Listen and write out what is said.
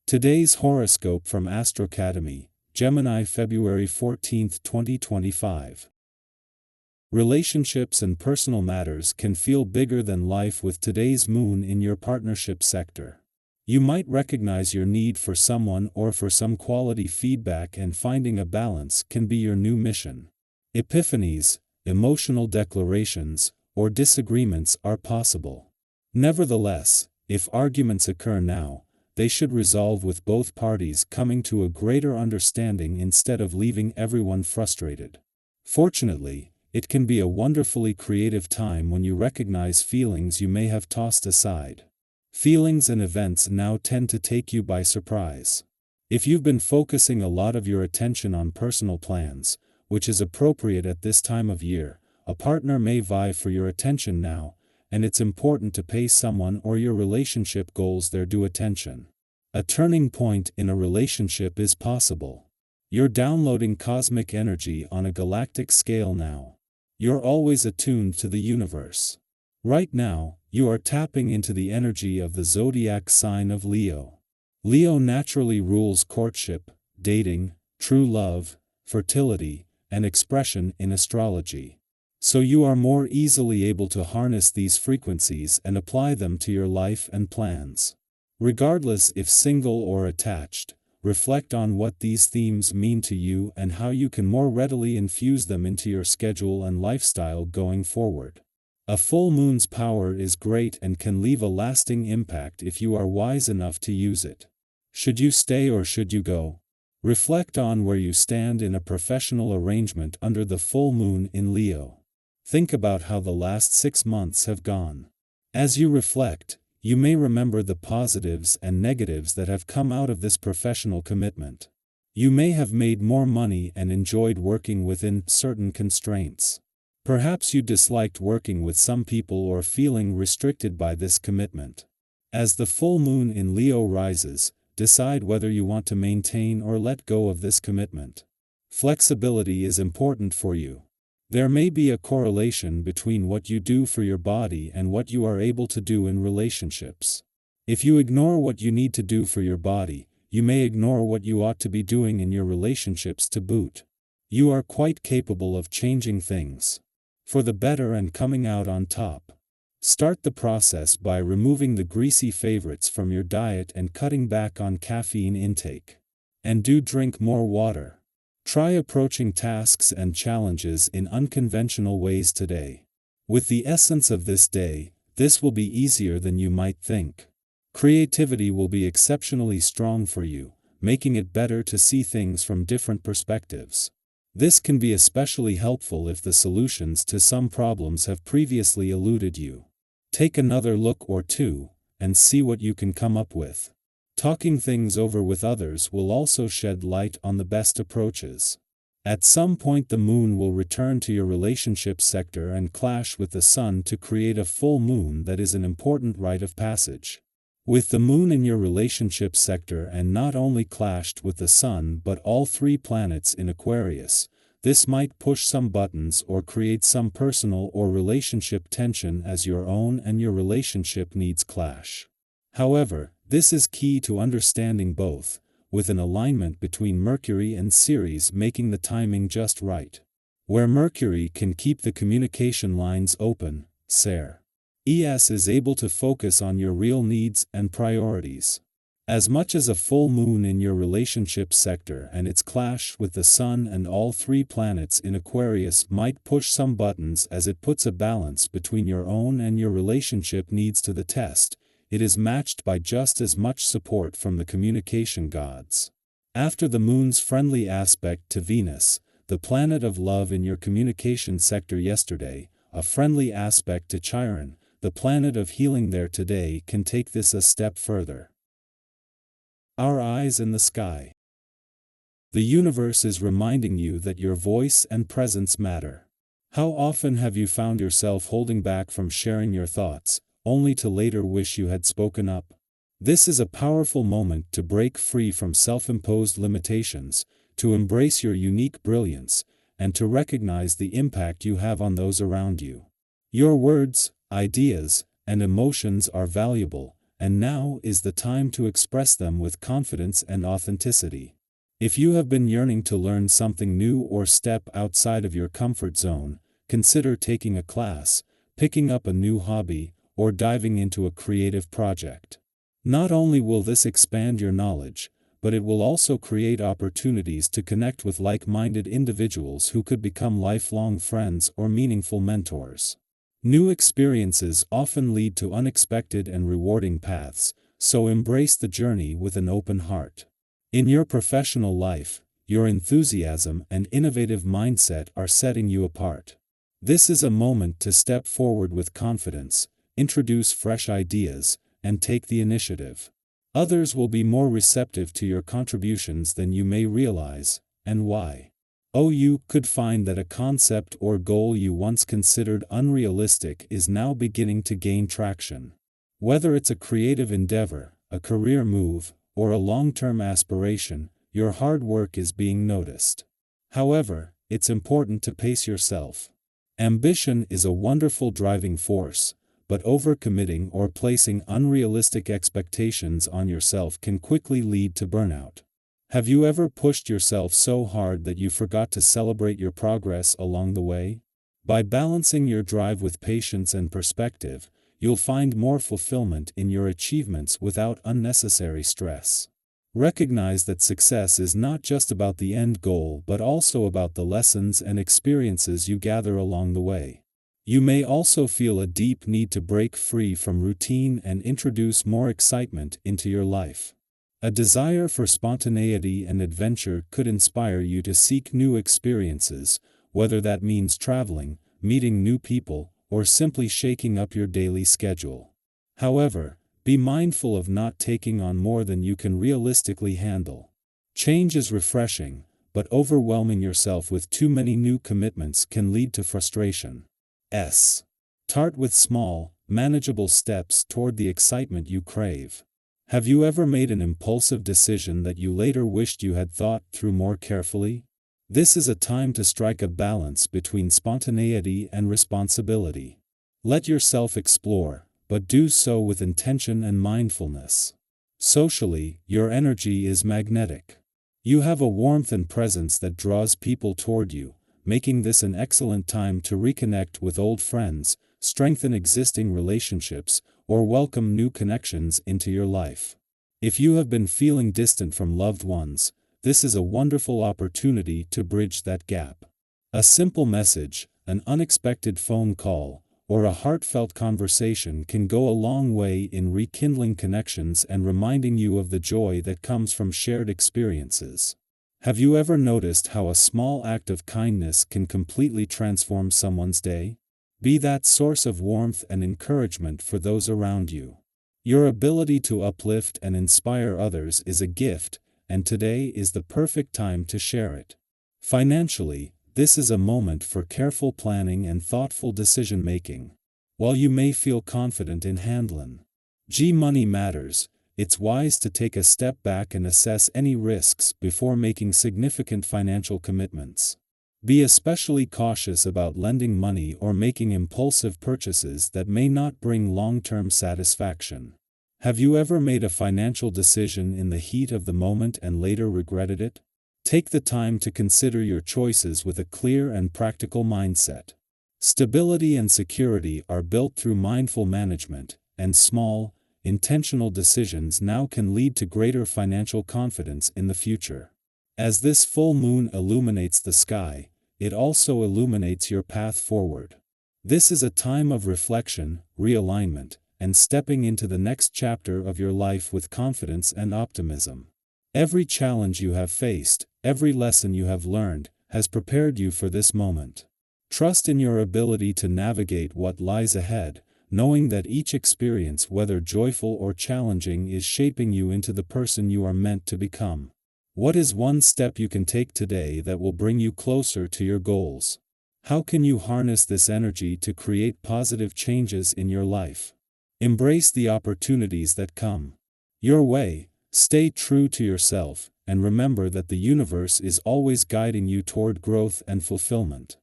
Today's horoscope from AstroCademy, Gemini, February 14, 2025. Relationships and personal matters can feel bigger than life with today's moon in your partnership sector. You might recognize your need for someone or for some quality feedback, and finding a balance can be your new mission. Epiphanies, emotional declarations, or disagreements are possible. Nevertheless, if arguments occur now, they should resolve with both parties coming to a greater understanding instead of leaving everyone frustrated. Fortunately, it can be a wonderfully creative time when you recognize feelings you may have tossed aside. Feelings and events now tend to take you by surprise. If you've been focusing a lot of your attention on personal plans, which is appropriate at this time of year, a partner may vie for your attention now, and it's important to pay someone or your relationship goals their due attention. A turning point in a relationship is possible. You're downloading cosmic energy on a galactic scale now. You're always attuned to the universe. Right now, you are tapping into the energy of the zodiac sign of Leo. Leo naturally rules courtship, dating, true love, fertility, and expression in astrology. So you are more easily able to harness these frequencies and apply them to your life and plans. Regardless if single or attached, reflect on what these themes mean to you and how you can more readily infuse them into your schedule and lifestyle going forward. A full moon's power is great and can leave a lasting impact if you are wise enough to use it. Should you stay or should you go? Reflect on where you stand in a professional arrangement under the full moon in Leo. Think about how the last 6 months have gone. As you reflect, you may remember the positives and negatives that have come out of this professional commitment. You may have made more money and enjoyed working within certain constraints. Perhaps you disliked working with some people or feeling restricted by this commitment. As the full moon in Leo rises, decide whether you want to maintain or let go of this commitment. Flexibility is important for you. There may be a correlation between what you do for your body and what you are able to do in relationships. If you ignore what you need to do for your body, you may ignore what you ought to be doing in your relationships to boot. You are quite capable of changing things for the better and coming out on top. Start the process by removing the greasy favorites from your diet and cutting back on caffeine intake. And do drink more water. Try approaching tasks and challenges in unconventional ways today. With the essence of this day, this will be easier than you might think. Creativity will be exceptionally strong for you, making it better to see things from different perspectives. This can be especially helpful if the solutions to some problems have previously eluded you. Take another look or two, and see what you can come up with. Talking things over with others will also shed light on the best approaches. At some point the moon will return to your relationship sector and clash with the sun to create a full moon that is an important rite of passage. With the moon in your relationship sector and not only clashed with the sun but all 3 planets in Aquarius, this might push some buttons or create some personal or relationship tension as your own and your relationship needs clash. However, this is key to understanding both, with an alignment between Mercury and Ceres making the timing just right. Where Mercury can keep the communication lines open, Ceres is able to focus on your real needs and priorities. As much as a full moon in your relationship sector and its clash with the sun and all 3 planets in Aquarius might push some buttons as it puts a balance between your own and your relationship needs to the test, it is matched by just as much support from the communication gods. After the moon's friendly aspect to Venus, the planet of love in your communication sector yesterday, a friendly aspect to Chiron, the planet of healing there today, can take this a step further. Our eyes in the sky. The universe is reminding you that your voice and presence matter. How often have you found yourself holding back from sharing your thoughts, only to later wish you had spoken up? This is a powerful moment to break free from self-imposed limitations, to embrace your unique brilliance, and to recognize the impact you have on those around you. Your words, ideas, and emotions are valuable, and now is the time to express them with confidence and authenticity. If you have been yearning to learn something new or step outside of your comfort zone, consider taking a class, picking up a new hobby, or diving into a creative project. Not only will this expand your knowledge, but it will also create opportunities to connect with like-minded individuals who could become lifelong friends or meaningful mentors. New experiences often lead to unexpected and rewarding paths, so embrace the journey with an open heart. In your professional life, your enthusiasm and innovative mindset are setting you apart. This is a moment to step forward with confidence, introduce fresh ideas, and take the initiative. Others will be more receptive to your contributions than you may realize, and why. You could find that a concept or goal you once considered unrealistic is now beginning to gain traction. Whether it's a creative endeavor, a career move, or a long-term aspiration, your hard work is being noticed. However, it's important to pace yourself. Ambition is a wonderful driving force, but overcommitting or placing unrealistic expectations on yourself can quickly lead to burnout. Have you ever pushed yourself so hard that you forgot to celebrate your progress along the way? By balancing your drive with patience and perspective, you'll find more fulfillment in your achievements without unnecessary stress. Recognize that success is not just about the end goal but also about the lessons and experiences you gather along the way. You may also feel a deep need to break free from routine and introduce more excitement into your life. A desire for spontaneity and adventure could inspire you to seek new experiences, whether that means traveling, meeting new people, or simply shaking up your daily schedule. However, be mindful of not taking on more than you can realistically handle. Change is refreshing, but overwhelming yourself with too many new commitments can lead to frustration. Start with small, manageable steps toward the excitement you crave. Have you ever made an impulsive decision that you later wished you had thought through more carefully? This is a time to strike a balance between spontaneity and responsibility. Let yourself explore, but do so with intention and mindfulness. Socially, your energy is magnetic. You have a warmth and presence that draws people toward you, making this an excellent time to reconnect with old friends, strengthen existing relationships, or welcome new connections into your life. If you have been feeling distant from loved ones, this is a wonderful opportunity to bridge that gap. A simple message, an unexpected phone call, or a heartfelt conversation can go a long way in rekindling connections and reminding you of the joy that comes from shared experiences. Have you ever noticed how a small act of kindness can completely transform someone's day? Be that source of warmth and encouragement for those around you. Your ability to uplift and inspire others is a gift, and today is the perfect time to share it. Financially, this is a moment for careful planning and thoughtful decision-making. While you may feel confident in handling money matters, it's wise to take a step back and assess any risks before making significant financial commitments. Be especially cautious about lending money or making impulsive purchases that may not bring long-term satisfaction. Have you ever made a financial decision in the heat of the moment and later regretted it? Take the time to consider your choices with a clear and practical mindset. Stability and security are built through mindful management, and small, intentional decisions now can lead to greater financial confidence in the future. As this full moon illuminates the sky, it also illuminates your path forward. This is a time of reflection, realignment, and stepping into the next chapter of your life with confidence and optimism. Every challenge you have faced, every lesson you have learned, has prepared you for this moment. Trust in your ability to navigate what lies ahead, knowing that each experience, whether joyful or challenging, is shaping you into the person you are meant to become. What is one step you can take today that will bring you closer to your goals? How can you harness this energy to create positive changes in your life? Embrace the opportunities that come your way, stay true to yourself, and remember that the universe is always guiding you toward growth and fulfillment.